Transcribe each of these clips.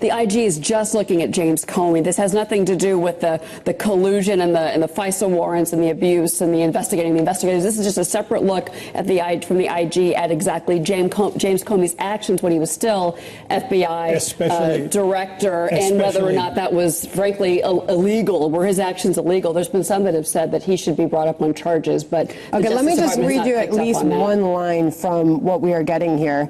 the IG is just looking at James Comey. This has nothing to do with the collusion and the FISA warrants and the abuse and the investigators. This is just a separate look at from the IG at exactly James Comey's actions when he was still FBI director, and whether or not that was, frankly, illegal. Were his actions illegal? There's been some that have said that he should be brought up on charges, but okay, let me just read you at least one line from what we are getting here.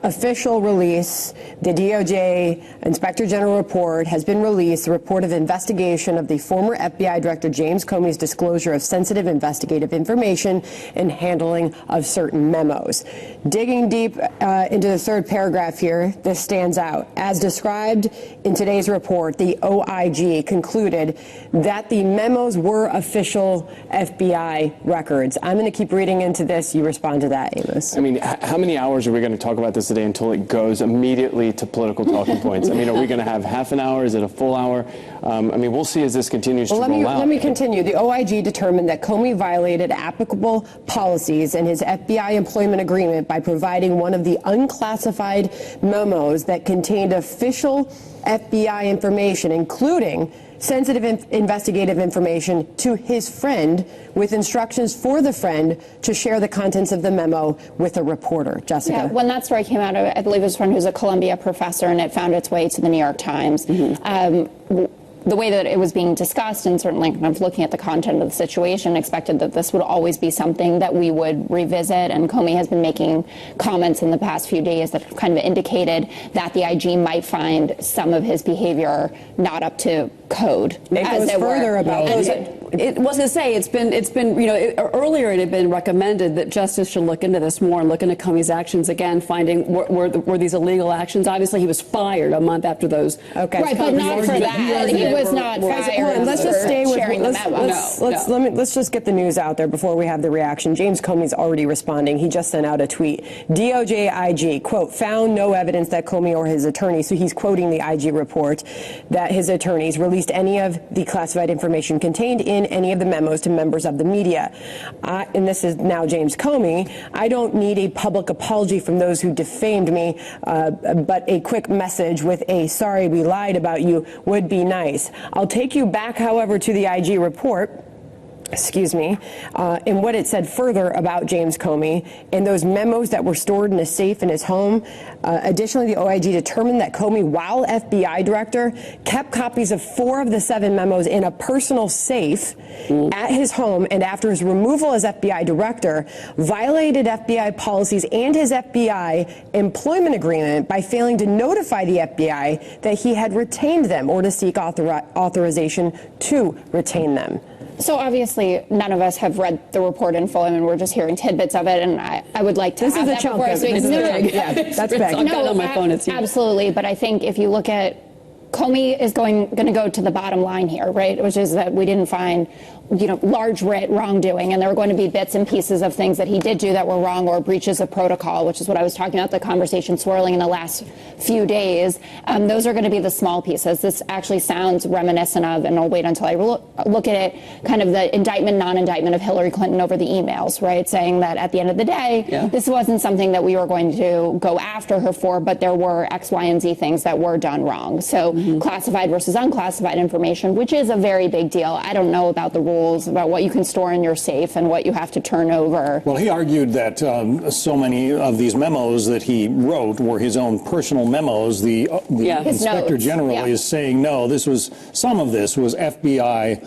Official release, the DOJ Inspector General report has been released. The report of investigation of the former FBI Director James Comey's disclosure of sensitive investigative information and handling of certain memos. Digging deep into the third paragraph here, this stands out. As described in today's report, the OIG concluded that the memos were official FBI records. I'm going to keep reading into this. You respond to that, Amos. I mean, how many hours are we going to talk about this today until it goes immediately to political talking points? I mean, are we going to have half an hour? Is it a full hour? I mean, we'll see as this continues to roll out. Let me continue. The OIG determined that Comey violated applicable policies in his FBI employment agreement by providing one of the unclassified memos that contained official FBI information, including sensitive investigative information, to his friend, with instructions for the friend to share the contents of the memo with a reporter. Jessica. Yeah, when that story came out, I believe it was a friend who's a Columbia professor, and it found its way to the New York Times. The way that it was being discussed, and certainly kind of looking at the content of the situation, expected that this would always be something that we would revisit. And Comey has been making comments in the past few days that kind of indicated that the IG might find some of his behavior not up to code. It goes further about those. It was to say it's been earlier it had been recommended that justice should look into this more and look into Comey's actions again, finding were these illegal actions. Obviously, he was fired a month after those. Okay, right, but not for that. He was not fired. Let's just stay with let's just get the news out there before we have the reaction. James Comey's already responding. He just sent out a tweet. DOJ IG, quote, found no evidence that Comey or his attorney, so he's quoting the IG report, that his attorneys released any of the classified information contained in any of the memos to members of the media. And this is now James Comey. I don't need a public apology from those who defamed me, but a quick message with a sorry we lied about you would be nice. I'll take you back, however, to the IG report. Excuse me, and what it said further about James Comey in those memos that were stored in a safe in his home. Additionally, the OIG determined that Comey, while FBI director, kept copies of 4 of the 7 memos in a personal safe at his home, and after his removal as FBI director, violated FBI policies and his FBI employment agreement by failing to notify the FBI that he had retained them or to seek authorization to retain them. So obviously, none of us have read the report in full. I mean, we're just hearing tidbits of it, and I would like to have that before I speak. Yeah, that's big. I've got it on my phone. It's absolutely, but I think if you look at Comey is going to go to the bottom line here, right? Which is that we didn't find, large wrongdoing, and there were going to be bits and pieces of things that he did do that were wrong or breaches of protocol, which is what I was talking about, the conversation swirling in the last few days. Those are going to be the small pieces. This actually sounds reminiscent of, and I'll wait until I look at it, kind of the indictment, non-indictment of Hillary Clinton over the emails, right? Saying that at the end of the day, this wasn't something that we were going to go after her for, but there were X, Y, and Z things that were done wrong. So classified versus unclassified information, which is a very big deal. I don't know about the rules about what you can store in your safe and what you have to turn over. Well, he argued that so many of these memos that he wrote were his own personal memos. The Inspector General is saying, no, some of this was FBI.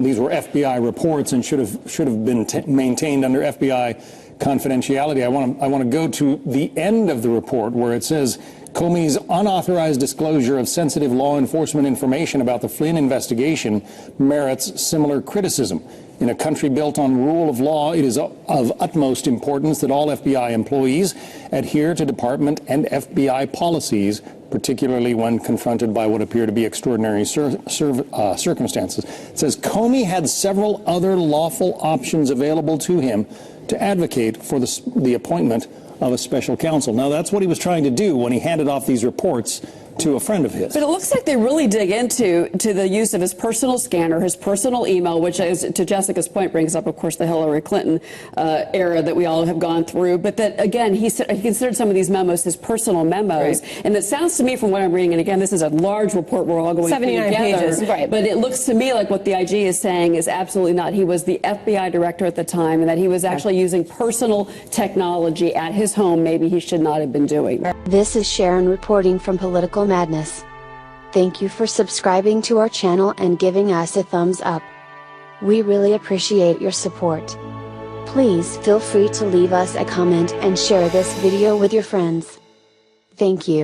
These were FBI reports and should have been maintained under FBI confidentiality. I want to go to the end of the report where it says, Comey's unauthorized disclosure of sensitive law enforcement information about the Flynn investigation merits similar criticism. In a country built on rule of law, it is of utmost importance that all FBI employees adhere to department and FBI policies, particularly when confronted by what appear to be extraordinary circumstances. It says Comey had several other lawful options available to him to advocate for the appointment of a special counsel. Now, that's what he was trying to do when he handed off these reports to a friend of his. But it looks like they really dig into the use of his personal scanner, his personal email, which, is, to Jessica's point, brings up, of course, the Hillary Clinton era that we all have gone through. But that, again, he considered some of these memos his personal memos. Right. And it sounds to me, from what I'm reading, and again, this is a large report we're all going through together. 79 pages. Right. But it looks to me like what the IG is saying is absolutely not. He was the FBI director at the time, and that he was actually using personal technology at his home. Maybe he should not have been doing. This is Sharon reporting from Political Madness. Thank you for subscribing to our channel and giving us a thumbs up. We really appreciate your support. Please feel free to leave us a comment and share this video with your friends. Thank you.